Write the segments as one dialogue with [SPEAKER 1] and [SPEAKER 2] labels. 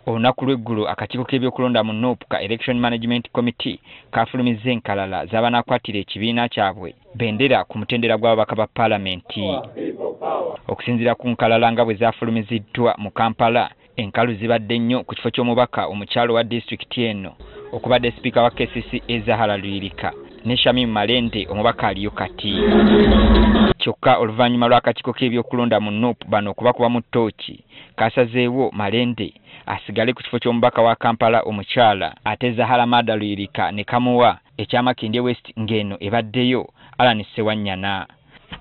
[SPEAKER 1] Olunaku lw'eggulu akakiiko k'ebyokulonda mu NUP ka Election Management Committee kafulumizza enkalala z'abanaakwatira ekibiina kyabwe bendera ku mutendera gw'ababaka ba paalamenti. Okusinziira ku nkalala nga bwe zaafulumiziddwa mu Kampala, enkalu zibadde nnyo ku kifo ky'omubaka omukyalo wa disitulikiti eno okubadde sipiika wa KCCA Zahara Lwirika ne Shamim Malende omubaka aliyo kati. Kyokka oluvannyuma lw'akakiiko k'ebyokulonda mu NUP bano okubakuba mu ttooki kasazeewo Malende asigale ku kifo ky'omubaka wa Kampala omukyala ate Zahara Mada Lwirika ne kamuwa ekyamakindye West ng'eno ebaddeyo Alan Sewanyana.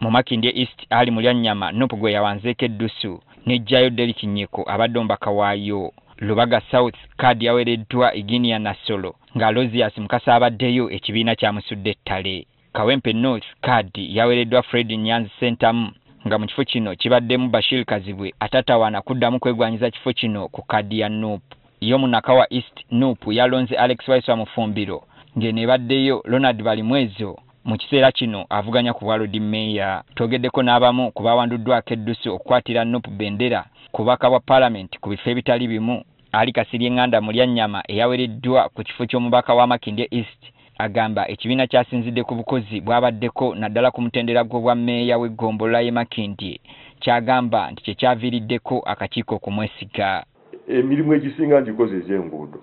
[SPEAKER 1] Mu Makindye East ali Mulyanyama NUP gwe yawanzeeko eddusu n'ejjayo Derrick Nyeko abadde omubaka waayo. Lubaga South kadi yawereddwa Iginia Nasolo nga Lozias Mukasa abaddeyo ekibiina kyamusudde ettale. Kawempe North kadi yawereddwa Fred Nyanzi Sentamu nga mu kifo kino kibaddemu Bashir Kazibwe atatawaana kuddamu kwegwanyiza kifo kino ku kadi ya NUP. Yo mu Nakawa East NUP yalonze Alex Waiswa Mufumbiro ng'eno ebaddeyo Ronald Balimwezo mu kiseera kino avuganya ku bwalodi meeya. Twogeddeko n'abamu ku baawanduddwako eddusu okukwatira NUP bendera ku bubaka bwa paalamenti ku bifo ebitali bimu. Ali Kasirye Nganda Mulyanyama eyawereddwa ku kifo ky'omubaka wa Makindye East agamba ekibiina kyasinzidde ku bukozi bwabaddeko naddala ku mutendera gw'obwa meeya w'eggombolola y'e Makindye kyagamba nti kye kyaviiriddeko akakiiko okumwesiga.
[SPEAKER 2] Emirimu egisinga ngikoze ez'enguudo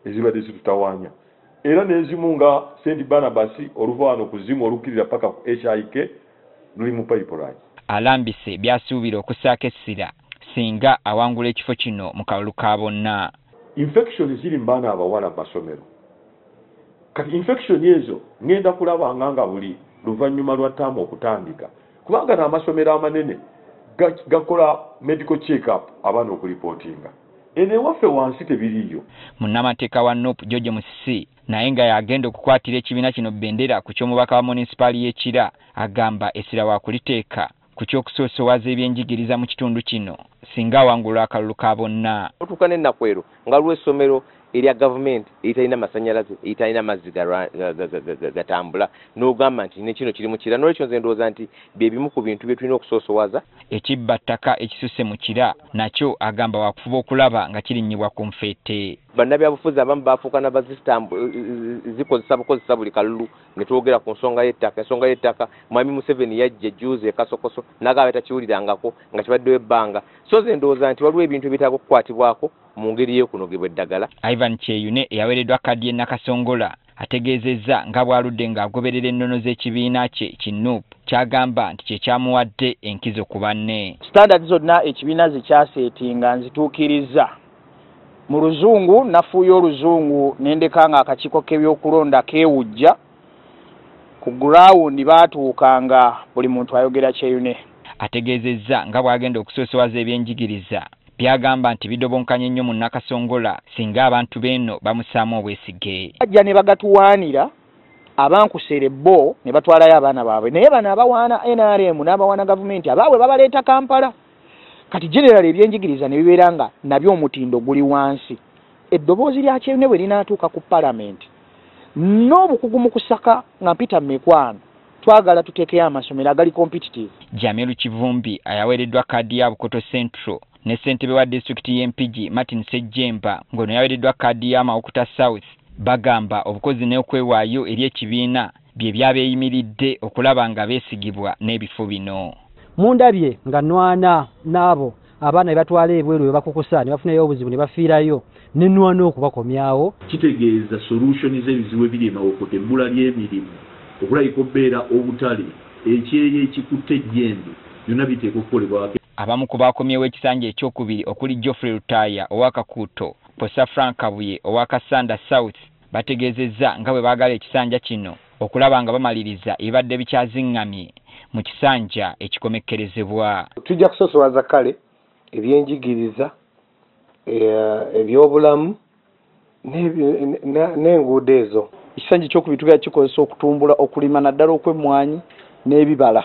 [SPEAKER 2] ezibadde zitutawaanya era n'ezimu nga St. Barnabas oluva wano ku zimu olukirira paka ku HIK luli mu pipeline.
[SPEAKER 1] Alambise byasuubira okussaako essira singa awangula ekifo kino mu kalulu ka bonna.
[SPEAKER 2] Infection ziri mu baana abawala mu masomero. Kati infection ezo ngenda kulaba nga buli luvannyuma lwa ttaamu okutandika kubanga n'amasomero amanene gakola medical check-up abaana okuripootinga. Ene waffe wansi tebiriyo.
[SPEAKER 1] Munnamateeka wa NUP George Musisi naye nga yagenda okukwatira ekibiina kino bendera ku ky'omubaka wa munisipaali y'Ekira agamba essira waakuliteeka ku ky'okusoosowaza ebyenjigiriza mu kitundu kino singa awangulwa akalulu ka bonna.
[SPEAKER 3] Otuuka n'ennaku ero nga lw'essomero erya gavumenti eritalina masanyalaze eritalina amazzi gatambula n'ogamba nti ne kino kiri mu Kira. N'olwekyo nze ndowooza nti bye bimu ku bintu bye tulina okusoosowaza.
[SPEAKER 1] Ekibba ttaka ekisusse mu Kira nakyo agamba waakufuba okulaba nga kirinnyibwa ku nfeete.
[SPEAKER 3] Bannabyabufuzi abamu baafuuka zikozesa buli kalulu ne twogera ku nsonga y'ettaka. Ensonga y'ettaka Mwami Museveni yajja ejjuuzi ekasokoso n'agamba takiwulirangako nga kibaddewo ebbanga. So nze ndowooza nti waliwo ebintu ebitaaga okukwatibwako mu ngeri y'okunogebwa eddagala.
[SPEAKER 1] Ivan Kyeyune eyawereddwa kadi y'e Nakasongola ategeezezza nga bw'aludde ng'agoberera ennono z'ekibiina kye ki NUP kyagamba nti kye kyamuwadde enkizo ku banne.
[SPEAKER 4] Standard zonna ekibiina zikyaseetinga nzituukiriza. Mu luzungu nafuuya oluzungu nendeka nga akakiiko k'ebyokulonda keewujja ku ground baatuukanga buli muntu ayogera Kyeyune.
[SPEAKER 1] Ategeezezza nga bw'agenda okusoosowaza ebyenjigiriza byagamba nti bidobonkanye nnyo mu Nakasongola singa abantu b'eno bamusaamu obwesige.
[SPEAKER 4] Bajja ne bagatuwaanira abankusere bo ne batwalayo abaana baabwe naye bano abawaana NRM n'abawaana gavumenti abaabwe babaleeta Kampala. Kati general ebyenjigiriza ne bibeera nga nabyo omutindo guli wansi. Eddoboozi lya Kyeyune bwe linaatuuka ku paalamenti n'obukugu mu kusaka nga mpita mekwano twagala tuteekeyo amasomero agali competitive.
[SPEAKER 1] Jamiru Kivumbi ayawereddwa kadi ya Bukoto Central ne ssentebe wa disitulikiti y'Empigi Martin Sejjemba ng'ono yawereddwa kadi ya Mawukuta South bagamba obukozi n'okwewaayo eri ekibiina bye byabeeyimiridde okulaba nga beesigibwa n'ebifo bino.
[SPEAKER 5] Mundabye nga nwana n'abo abaana be batwala ebweru be bakukusa ne bafunayo obuzibu ne bafiirayo ne nwana okubakomyawo.
[SPEAKER 2] Kitegeeza solution z'ebizibu ebiri emawokota ebbula ly'emirimu okulayika obbeera obutale ekyeyo ekikutte ejjembe byonna biteeka okukolebwa.
[SPEAKER 1] Abamu ku baakomyewo ekisanja ekyokubiri okuli Geoffrey Lutaya owa Kakuuto, Posa Frank Kabuye owa Kasanda South bategeezezza nga bwe baagala ekisanja kino okulaba nga bamaliriza ebibadde bikyazingamye mu kisanja ekikomekkerezebwa.
[SPEAKER 6] Tujja kusoosowaza kale ebyenjigiriza ebyobulamu n'enguudo ezo.
[SPEAKER 4] Ekisanja ekyokubiri tugenda kikozesa okutumbula okulima naddala okw'emmwanyi n'ebibala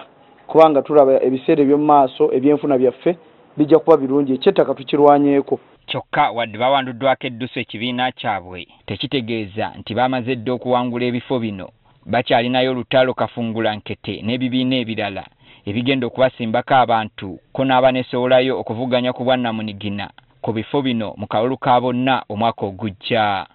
[SPEAKER 4] kubanga tulaba ebiseera eby'omu maaso ebyenfuna byaffe bijja kuba birungi ekyettaka tukirwanyeeko.
[SPEAKER 1] Kyokka wadde bawanduddwako eddusu ekibiina kyabwe tekitegeeza nti bamaze dda okuwangula ebifo bino. Bakyalinayo olutalo kafungula nkete n'ebibiina ebirala ebigenda okubasimbako abantu ko n'abaneesowolayo okuvuganya ku bwannamunigina ku bifo bino mu kalulu ka bonna omwaka ogujja.